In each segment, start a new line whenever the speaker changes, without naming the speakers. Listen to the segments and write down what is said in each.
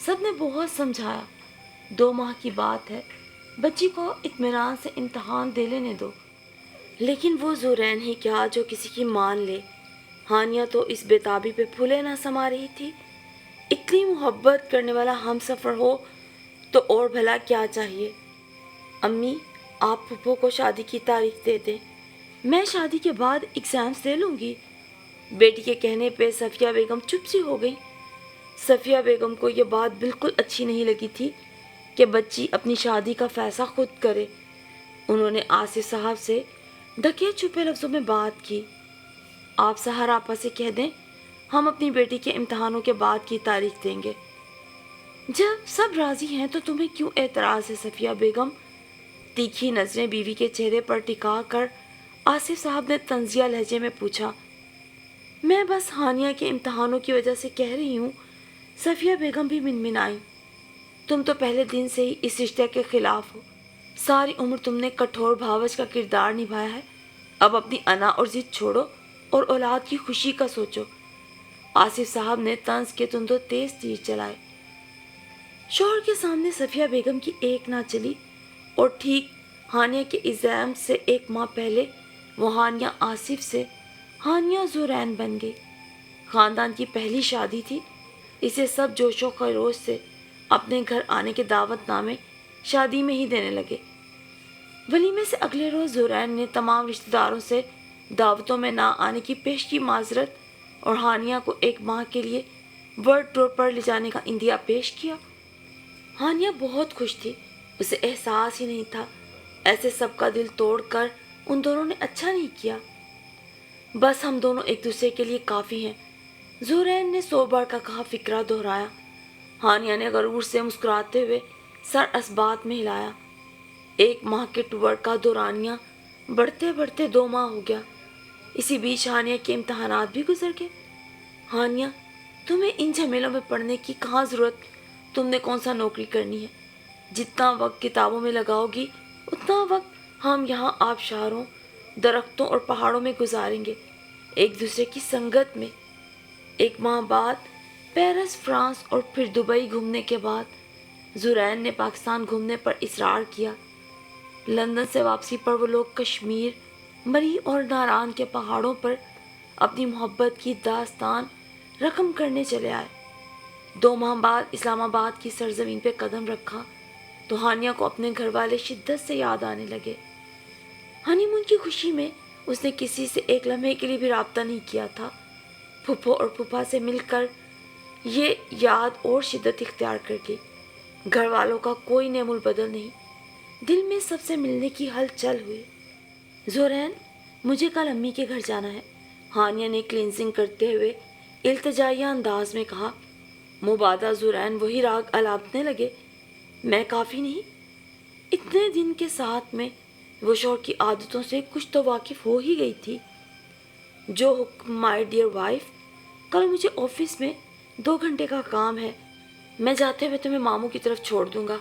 سب نے بہت سمجھایا، 2 ماہ کی بات ہے، بچی کو اطمینان سے امتحان دے لینے دو۔ لیکن وہ زورین ہی کیا جو کسی کی مان لے۔ ہانیہ تو اس بےتابی پہ پھولے نہ سما رہی تھی۔ اتنی محبت کرنے والا ہم سفر ہو تو اور بھلا کیا چاہیے۔ امی، آپ پھپھو کو شادی کی تاریخ دے دیں، میں شادی کے بعد ایگزامس دے لوں گی۔ بیٹی کے کہنے پہ صفیہ بیگم چپ سی ہو گئی۔ صفیہ بیگم کو یہ بات بالکل اچھی نہیں لگی تھی کہ بچی اپنی شادی کا فیصلہ خود کرے۔ انہوں نے آصف صاحب سے ڈھکے چھپے لفظوں میں بات کی۔ آپ سحر آپا سے کہہ دیں ہم اپنی بیٹی کے امتحانوں کے بعد کی تاریخ دیں گے۔ جب سب راضی ہیں تو تمہیں کیوں اعتراض ہے صفیہ بیگم؟ تیکھی نظریں بیوی کے چہرے پر ٹکا کر آصف صاحب نے طنزیہ لہجے میں پوچھا۔ میں بس ہانیہ کے امتحانوں کی وجہ سے کہہ رہی ہوں۔ صفیہ بیگم بھی منمنائی۔ تم تو پہلے دن سے ہی اس رشتے کے خلاف ہو۔ ساری عمر تم نے کٹھور بھاوج کا کردار نبھایا ہے۔ اب اپنی انا اور ضد چھوڑو اور اولاد کی خوشی کا سوچو۔ آصف صاحب نے طنز کے تندو تیز تیر چلائے۔ شوہر کے سامنے صفیہ بیگم کی ایک نہ چلی اور ٹھیک ہانیہ کے ایگزام سے 1 ماہ پہلے وہ ہانیہ آصف سے ہانیہ زورین بن گئی۔ خاندان کی پہلی شادی تھی۔ اسے سب جوش و خروش سے اپنے گھر آنے کے دعوت نامے شادی میں ہی دینے لگے۔ ولیمے سے اگلے روز زورین نے تمام رشتہ داروں سے دعوتوں میں نہ آنے کی پیش کی معذرت اور ہانیہ کو 1 ماہ کے لیے ورلڈ ٹور پر لے جانے کا عندیہ پیش کیا۔ ہانیہ بہت خوش تھی۔ اسے احساس ہی نہیں تھا ایسے سب کا دل توڑ کر ان دونوں نے اچھا نہیں کیا۔ بس ہم دونوں ایک دوسرے کے لیے کافی ہیں، زورین نے 100 بار کا کہا فکرہ دہرایا۔ ہانیہ نے غرور سے مسکراتے ہوئے سر اسبات میں ہلایا۔ 1 ماہ کے ٹور کا دورانیہ بڑھتے بڑھتے 2 ماہ ہو گیا۔ اسی بیچ ہانیہ کے امتحانات بھی گزر گئے۔ ہانیہ، تمہیں ان جھمیلوں میں پڑھنے کی کہاں ضرورت؟ تم نے کون سا نوکری کرنی ہے؟ جتنا وقت کتابوں میں لگاؤ گی اتنا وقت ہم یہاں آبشاروں، درختوں اور پہاڑوں میں گزاریں گے، ایک دوسرے کی سنگت میں۔ 1 ماہ بعد پیرس، فرانس اور پھر دبئی گھومنے کے بعد زورین نے پاکستان گھومنے پر اصرار کیا۔ لندن سے واپسی پر وہ لوگ کشمیر، مری اور ناران کے پہاڑوں پر اپنی محبت کی داستان رقم کرنے چلے آئے۔ 2 ماہ بعد اسلام آباد کی سرزمین پہ قدم رکھا تو ہانیہ کو اپنے گھر والے شدت سے یاد آنے لگے۔ ہنی مون کی خوشی میں اس نے کسی سے 1 لمحے کے لیے بھی رابطہ نہیں کیا تھا۔ پھپھو اور پھوپھا سے مل کر یہ یاد اور شدت اختیار کر گئی۔ گھر والوں کا کوئی نعم البدل نہیں، دل میں سب سے ملنے کی ہلچل ہوئی۔ زورین، مجھے کل امی کے گھر جانا ہے، ہانیہ نے کلینزنگ کرتے ہوئے التجائیہ انداز میں کہا۔ مبادہ زورین وہی راگ الاپنے لگے۔ میں کافی نہیں؟ اتنے دن کے ساتھ میں وہ شوہر کی عادتوں سے کچھ تو واقف ہو ہی گئی تھی۔ جو حکم مائی ڈیئر وائف، کل مجھے آفس میں 2 گھنٹے کا کام ہے، میں جاتے ہوئے تمہیں ماموں کی طرف چھوڑ دوں گا۔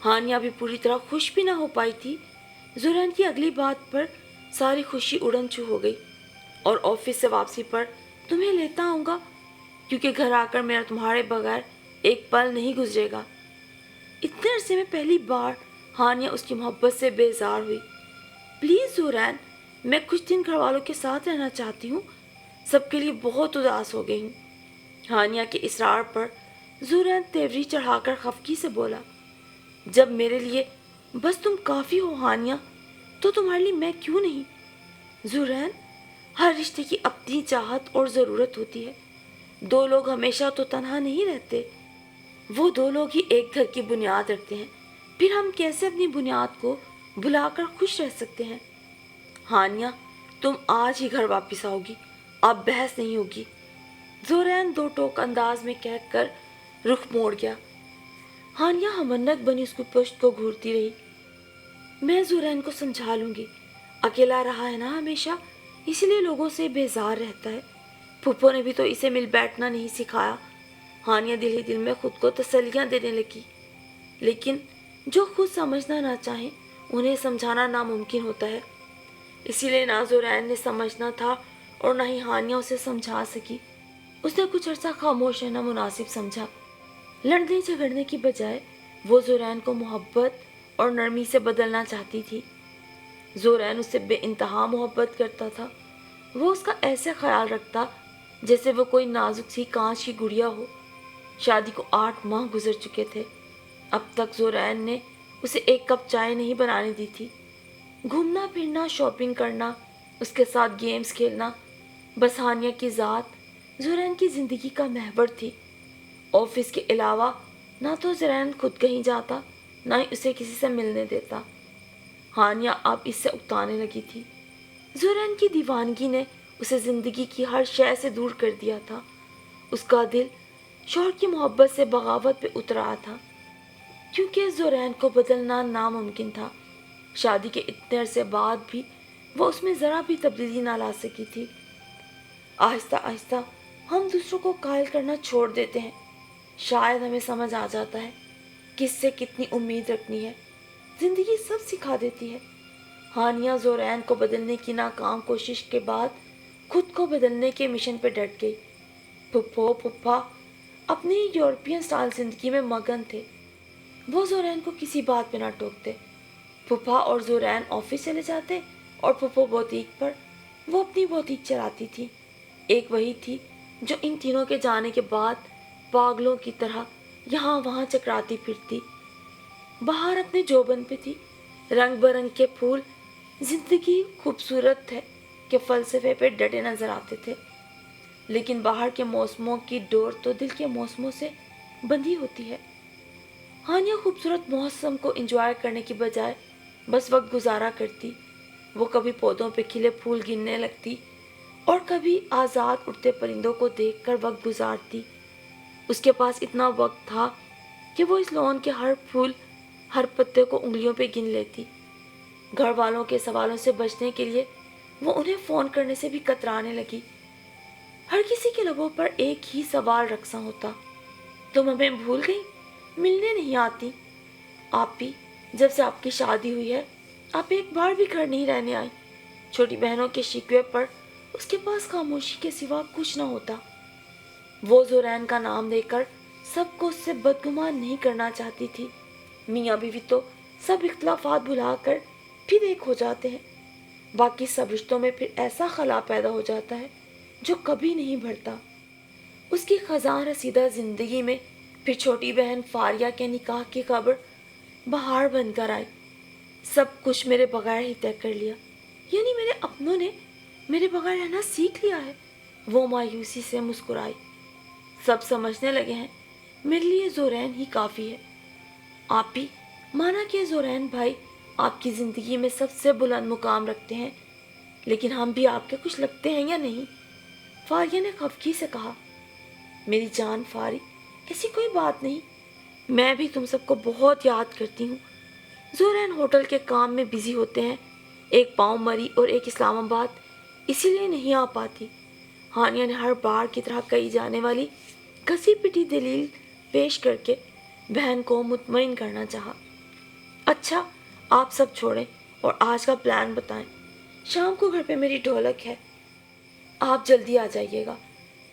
ہانیہ بھی پوری طرح خوش بھی نہ ہو پائی تھی۔ زورین کی اگلی بات پر ساری خوشی اڑن چھو ہو گئی۔ اور آفس سے واپسی پر تمہیں لیتا آؤں گا، کیونکہ گھر آ کر میرا تمہارے بغیر ایک پل نہیں گزرے گا۔ اتنے عرصے میں پہلی بار ہانیہ اس کی محبت سے بیزار ہوئی۔ پلیز زورین، میں کچھ دن گھر والوں کے ساتھ رہنا چاہتی ہوں، سب کے لیے بہت اداس ہو گئی ہوں۔ ہانیہ کے اصرار پر زورین تیوری چڑھا کر خفگی سے بولا، جب میرے لیے بس تم کافی ہو ہانیہ، تو تمہارے لیے میں کیوں نہیں؟ زورین، ہر رشتے کی اپنی چاہت اور ضرورت ہوتی ہے۔ 2 لوگ ہمیشہ تو تنہا نہیں رہتے، وہ 2 لوگ ہی ایک گھر کی بنیاد رکھتے ہیں، پھر ہم کیسے اپنی بنیاد کو بھلا کر خوش رہ سکتے ہیں؟ ہانیہ، تم آج ہی گھر واپس آؤ گی، اب بحث نہیں ہوگی، زورین 2 ٹوک انداز میں کہہ کر رخ موڑ گیا۔ ہانیہ ہمنک بنی اس کی پشت کو گھورتی رہی۔ میں زورین کو سمجھا لوں گی، اکیلا رہا ہے نا ہمیشہ، اسی لیے لوگوں سے بیزار رہتا ہے۔ پھپھو نے بھی تو اسے مل بیٹھنا نہیں سکھایا۔ ہانیہ دل ہی دل میں خود کو تسلیاں دینے لگی، لیکن جو خود سمجھنا نہ چاہیں انہیں سمجھانا ناممکن ہوتا ہے۔ اسی لیے نہ زورین نے سمجھنا تھا اور نہ ہی ہانیہ اسے سمجھا سکی۔ اس نے کچھ عرصہ خاموش رہنا مناسب سمجھا۔ لڑنے جھگڑنے کی بجائے وہ زورین کو محبت اور نرمی سے بدلنا چاہتی تھی۔ زورین اس سے بے انتہا محبت کرتا تھا۔ وہ اس کا ایسے خیال رکھتا جیسے وہ کوئی نازک سی کانچ کی گڑیا ہو۔ شادی کو 8 ماہ گزر چکے تھے۔ اب تک زورین نے اسے ایک کپ چائے نہیں بنانے دی تھی۔ گھومنا پھرنا، شاپنگ کرنا، اس کے ساتھ گیمز کھیلنا، بس ہانیہ کی ذات زورین کی زندگی کا محور تھی۔ آفس کے علاوہ نہ تو زورین خود کہیں جاتا، نہ ہی اسے کسی سے ملنے دیتا۔ ہانیہ اب اس سے اکتانے لگی تھی۔ زورین کی دیوانگی نے اسے زندگی کی ہر شے سے دور کر دیا تھا۔ اس کا دل شوہر کی محبت سے بغاوت پہ اتر آیا تھا، کیونکہ زورین کو بدلنا ناممکن تھا۔ شادی کے اتنے عرصے بعد بھی وہ اس میں ذرا بھی تبدیلی نہ لا سکی تھی۔ آہستہ آہستہ ہم دوسروں کو قائل کرنا چھوڑ دیتے ہیں۔ شاید ہمیں سمجھ آ جاتا ہے کس سے کتنی امید رکھنی ہے۔ زندگی سب سکھا دیتی ہے۔ ہانیہ زورین کو بدلنے کی ناکام کوشش کے بعد خود کو بدلنے کے مشن پہ ڈٹ گئی۔ پھپھو پھپھا اپنی یورپین سٹائل زندگی میں مگن تھے۔ وہ زورین کو کسی بات پہ نہ ٹوکتے۔ پھپھا اور زورین آفس چلے جاتے اور پھپھو بوتیک پر، وہ اپنی بوتیک چلاتی تھی۔ ایک وہی تھی جو ان تینوں کے جانے کے بعد پاگلوں کی طرح یہاں وہاں چکراتی پھرتی۔ باہر اپنے جوبن پہ تھی، رنگ برنگ کے پھول زندگی خوبصورت ہے کے فلسفے پہ ڈٹے نظر آتے تھے، لیکن باہر کے موسموں کی ڈور تو دل کے موسموں سے بندھی ہوتی ہے۔ ہانیہ خوبصورت موسم کو انجوائے کرنے کی بجائے بس وقت گزارا کرتی۔ وہ کبھی پودوں پہ کھلے پھول گننے لگتی اور کبھی آزاد اڑتے پرندوں کو دیکھ کر وقت گزارتی۔ اس کے پاس اتنا وقت تھا کہ وہ اس لون کے ہر پھول، ہر پتے کو انگلیوں پہ گن لیتی۔ گھر والوں کے سوالوں سے بچنے کے لیے وہ انہیں فون کرنے سے بھی کترانے لگی۔ ہر کسی کے لبوں پر ایک ہی سوال رقصاں ہوتا، تم ہمیں بھول گئی، ملنے نہیں آتی؟ آپی، جب سے آپ کی شادی ہوئی ہے آپ ایک بار بھی گھر نہیں رہنے آئی۔ چھوٹی بہنوں کے شکوے پر اس کے پاس خاموشی کے سوا کچھ نہ ہوتا۔ وہ زورین کا نام لے کر سب کو اس سے بدگمان نہیں کرنا چاہتی تھی۔ میاں بیوی تو سب اختلافات بھلا کر پھر ایک ہو جاتے ہیں۔ باقی سب رشتوں میں پھر ایسا خلا پیدا ہو جاتا ہے جو کبھی نہیں بھرتا۔ اس کی خزاں رسیدہ زندگی میں پھر چھوٹی بہن فاریہ کے نکاح کی خبر بہار بن کر آئی۔ سب کچھ میرے بغیر ہی طے کر لیا، یعنی میرے اپنوں نے میرے بغیر رہنا سیکھ لیا ہے۔ وہ مایوسی سے مسکرائی۔ سب سمجھنے لگے ہیں میرے لیے زورین ہی کافی ہے۔ آپی، مانا کہ زورین بھائی آپ کی زندگی میں سب سے بلند مقام رکھتے ہیں، لیکن ہم بھی آپ کے کچھ لگتے ہیں یا نہیں؟ فاریہ نے خفگی سے کہا۔ میری جان فاری، ایسی کوئی بات نہیں، میں بھی تم سب کو بہت یاد کرتی ہوں۔ زورین ہوٹل کے کام میں بزی ہوتے ہیں، ایک پاؤں مری اور ایک اسلام آباد، اسی لیے نہیں آ پاتی۔ ہانیہ نے ہر بار کی طرح کہی جانے والی گھسی پٹی دلیل پیش کر کے بہن کو مطمئن کرنا چاہا۔ اچھا، آپ سب چھوڑیں اور آج کا پلان بتائیں۔ شام کو گھر پہ میری ڈھولک ہے، آپ جلدی آ جائیے گا۔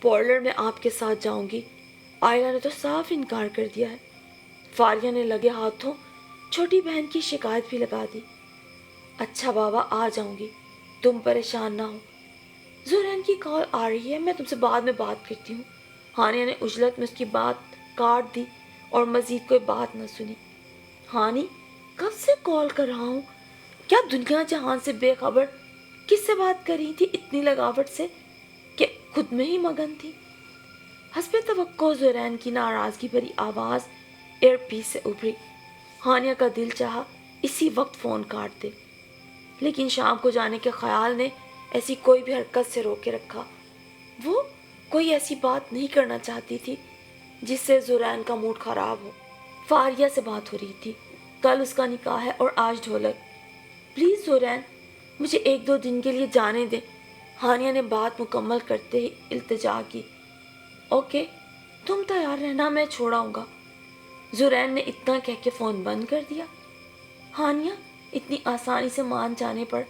پارلر میں آپ کے ساتھ جاؤں گی۔ آئلہ نے تو صاف انکار کر دیا ہے۔ فاریہ نے لگے ہاتھوں چھوٹی بہن کی شکایت بھی لگا دی۔ اچھا بابا، آ جاؤں گی، تم پریشان نہ ہو۔ زورین کی کال آ رہی ہے، میں تم سے بعد میں بات کرتی ہوں۔ ہانیہ نے عجلت میں اس کی بات کاٹ دی اور مزید کوئی بات نہ سنی۔ ہانی، کب سے کال کر رہا ہوں، کیا دنیا جہان سے بے خبر کس سے بات کر رہی تھی اتنی لگاوٹ سے کہ خود میں ہی مگن تھی؟ حسب توقع زورین کی ناراضگی بھری آواز ایئر پیس سے ابھری۔ ہانیہ کا دل چاہا اسی وقت فون کاٹ دے، لیکن شام کو جانے کے خیال نے ایسی کوئی بھی حرکت سے روکے رکھا۔ وہ کوئی ایسی بات نہیں کرنا چاہتی تھی جس سے زورین کا موڈ خراب ہو۔ فاریہ سے بات ہو رہی تھی، کل اس کا نکاح ہے اور آج ڈھولک۔ پلیز زورین، مجھے 1-2 دن کے لیے جانے دیں۔ ہانیہ نے بات مکمل کرتے ہی التجا کی۔ اوکے، تم تیار رہنا، میں چھوڑ آؤں گا۔ زورین نے اتنا کہہ کے فون بند کر دیا۔ ہانیہ اتنی آسانی سے مان جانے پر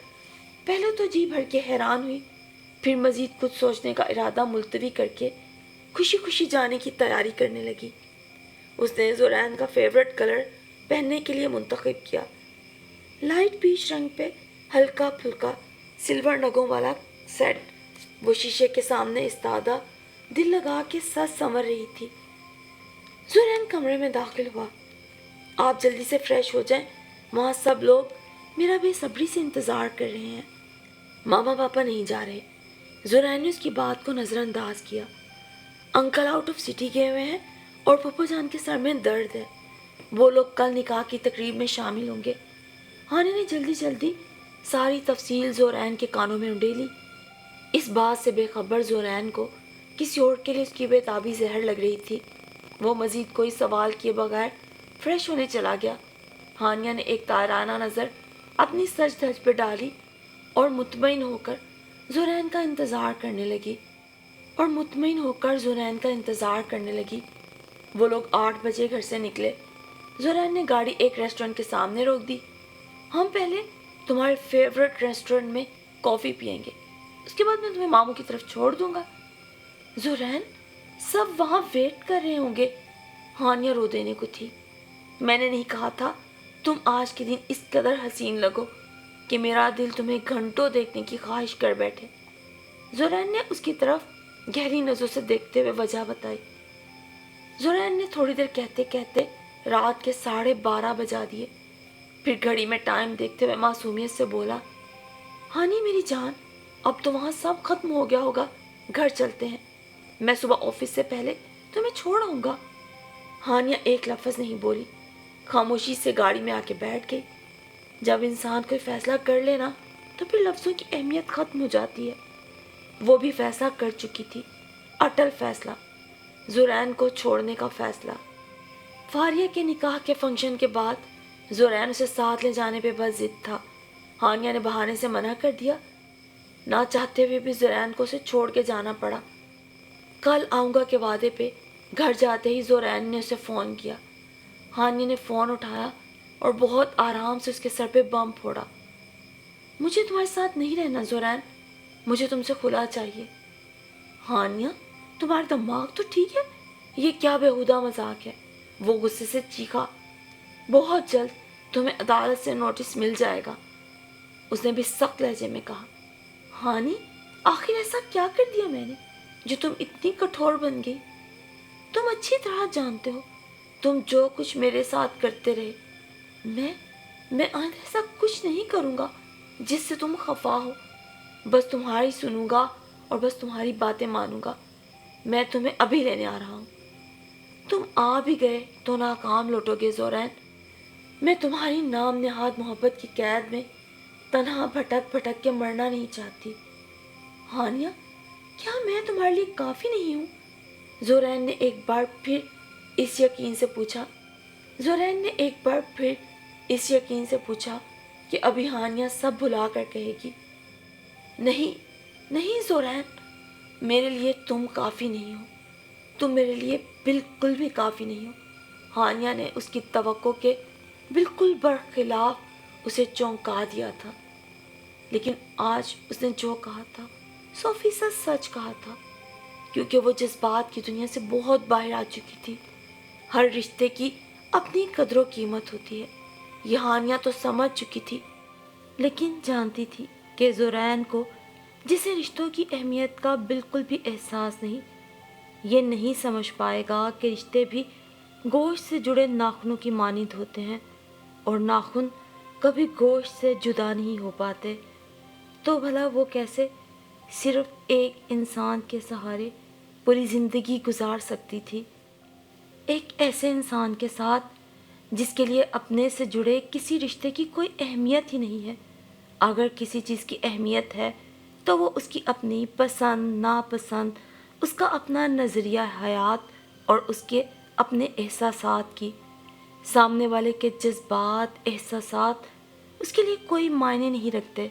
پہلے تو جی بھر کے حیران ہوئی، پھر مزید کچھ سوچنے کا ارادہ ملتوی کر کے خوشی خوشی جانے کی تیاری کرنے لگی۔ اس نے زورین کا فیورٹ کلر پہننے کے لیے منتخب کیا، لائٹ پیچ رنگ پہ ہلکا پھلکا سلور نگوں والا سیٹ۔ وہ شیشے کے سامنے استادہ دل لگا کے سچ سنور رہی تھی۔ زورین کمرے میں داخل ہوا۔ آپ جلدی سے فریش ہو جائیں، وہاں سب لوگ میرا بے صبری سے انتظار کر رہے ہیں۔ ماما پاپا نہیں جا رہے۔ زورین نے اس کی بات کو نظر انداز کیا۔ انکل آؤٹ آف سٹی گئے ہوئے ہیں اور پھپھو جان کے سر میں درد ہے، وہ لوگ کل نکاح کی تقریب میں شامل ہوں گے۔ ہانی نے جلدی جلدی ساری تفصیل زورین کے کانوں میں انڈیلی۔ اس بات سے بے خبر زورین کو کسی اور کے لیے اس کی بےتابی زہر لگ رہی تھی۔ وہ مزید کوئی سوال کیے بغیر فریش ہونے چلا گیا۔ ہانیہ نے ایک تائرانہ نظر اپنی سج دھج پہ ڈالی اور مطمئن ہو کر زورین کا انتظار کرنے لگی۔ وہ لوگ 8 بجے گھر سے نکلے۔ زورین نے گاڑی ایک ریسٹورنٹ کے سامنے روک دی۔ ہم پہلے تمہارے فیورٹ ریسٹورنٹ میں کافی پئیں گے، اس کے بعد میں تمہیں ماموں کی طرف چھوڑ دوں گا۔ زورین، سب وہاں ویٹ کر رہے ہوں گے۔ ہانیہ رو دینے کو تھی۔ میں نے نہیں کہا تھا تم آج کے دن اس قدر حسین لگو کہ میرا دل تمہیں گھنٹوں دیکھنے کی خواہش کر بیٹھے۔ زورین نے اس کی طرف گہری نظروں سے دیکھتے ہوئے وجہ بتائی۔ زورین نے تھوڑی دیر کہتے کہتے رات کے 12:30 بجا دیے، پھر گھڑی میں ٹائم دیکھتے ہوئے معصومیت سے بولا، ہانی میری جان، اب تو وہاں سب ختم ہو گیا ہوگا، گھر چلتے ہیں، میں صبح آفس سے پہلے تمہیں چھوڑ آؤں گا۔ ہانیہ ایک لفظ نہیں بولی، خاموشی سے گاڑی میں آ کے بیٹھ گئی۔ جب انسان کوئی فیصلہ کر لینا تو پھر لفظوں کی اہمیت ختم ہو جاتی ہے۔ وہ بھی فیصلہ کر چکی تھی، اٹل فیصلہ، زورین کو چھوڑنے کا فیصلہ۔ فاریہ کے نکاح کے فنکشن کے بعد زورین اسے ساتھ لے جانے پہ بس ضد تھا۔ ہانیہ نے بہانے سے منع کر دیا۔ نہ چاہتے ہوئے بھی زورین کو اسے چھوڑ کے جانا پڑا۔ کل آؤں گا کے وعدے پہ گھر جاتے ہی زورین نے اسے فون کیا۔ ہانیہ نے فون اٹھایا اور بہت آرام سے اس کے سر پہ بم پھوڑا۔ مجھے تمہارے ساتھ نہیں رہنا زورین، مجھے تم سے خلا چاہیے۔ ہانیہ، تمہارا دماغ تو ٹھیک ہے؟ یہ کیا بےہودہ مذاق ہے؟ وہ غصے سے چیخا۔ بہت جلد تمہیں عدالت سے نوٹس مل جائے گا، اس نے بھی سخت لہجے میں کہا۔ ہانی، آخر ایسا کیا کر دیا میں نے جو تم اتنی کٹھور بن گئی؟ تم اچھی طرح جانتے ہو تم جو کچھ میرے ساتھ کرتے رہے، میں آئندہ ایسا کچھ نہیں کروں گا جس سے تم خفا ہو۔ بس تمہاری سنوں گا اور بس تمہاری باتیں مانوں گا۔ میں تمہیں ابھی لینے آ رہا ہوں۔ تم آ بھی گئے تو ناکام لوٹو گے زورین۔ میں تمہاری نام نہاد محبت کی قید میں تنہا بھٹک بھٹک کے مرنا نہیں چاہتی۔ ہانیہ، کیا میں تمہارے لیے کافی نہیں ہوں؟ زورین نے ایک بار پھر اس یقین سے پوچھا کہ ابھی ہانیہ سب بھلا کر کہے گی، نہیں زورین، میرے لیے تم کافی نہیں ہو، تم میرے لیے بالکل بھی کافی نہیں ہو۔ ہانیہ نے اس کی توقع کے بالکل برخلاف اسے چونکا دیا تھا، لیکن آج اس نے جو کہا تھا 100% سچ کہا تھا، کیونکہ وہ جذبات کی دنیا سے بہت باہر آ چکی تھی۔ ہر رشتے کی اپنی قدر و قیمت ہوتی ہے، یہ ہانیہ تو سمجھ چکی تھی، لیکن جانتی تھی کہ زورین کو جسے رشتوں کی اہمیت کا بالکل بھی احساس نہیں، یہ نہیں سمجھ پائے گا کہ رشتے بھی گوشت سے جڑے ناخنوں کی مانند ہوتے ہیں اور ناخن کبھی گوشت سے جدا نہیں ہو پاتے، تو بھلا وہ کیسے صرف ایک انسان کے سہارے پوری زندگی گزار سکتی تھی، ایک ایسے انسان کے ساتھ جس کے لیے اپنے سے جڑے کسی رشتے کی کوئی اہمیت ہی نہیں ہے۔ اگر کسی چیز کی اہمیت ہے تو وہ اس کی اپنی پسند ناپسند، اس کا اپنا نظریہ حیات اور اس کے اپنے احساسات کی۔ سامنے والے کے جذبات، احساسات اس کے لیے کوئی معنی نہیں رکھتے،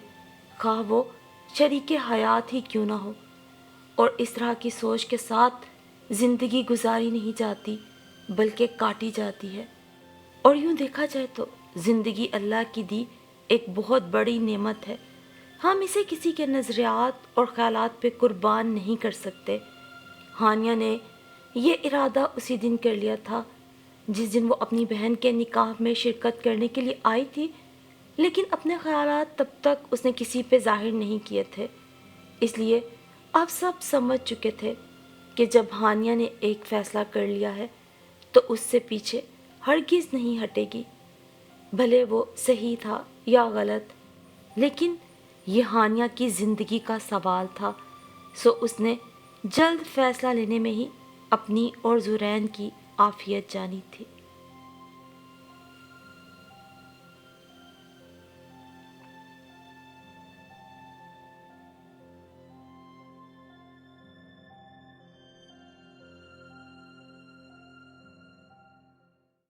خواہ وہ شریک حیات ہی کیوں نہ ہو۔ اور اس طرح کی سوچ کے ساتھ زندگی گزاری نہیں جاتی بلکہ کاٹی جاتی ہے۔ اور یوں دیکھا جائے تو زندگی اللہ کی دی ایک بہت بڑی نعمت ہے، ہم اسے کسی کے نظریات اور خیالات پہ قربان نہیں کر سکتے۔ ہانیہ نے یہ ارادہ اسی دن کر لیا تھا جس دن وہ اپنی بہن کے نکاح میں شرکت کرنے کے لیے آئی تھی، لیکن اپنے خیالات تب تک اس نے کسی پہ ظاہر نہیں کیے تھے، اس لیے اب سب سمجھ چکے تھے کہ جب ہانیہ نے ایک فیصلہ کر لیا ہے تو اس سے پیچھے ہرگز نہیں ہٹے گی، بھلے وہ صحیح تھا یا غلط، لیکن یہ ہانیہ کی زندگی کا سوال تھا، سو اس نے جلد فیصلہ لینے میں ہی اپنی اور زرین کی عافیت جانی تھی۔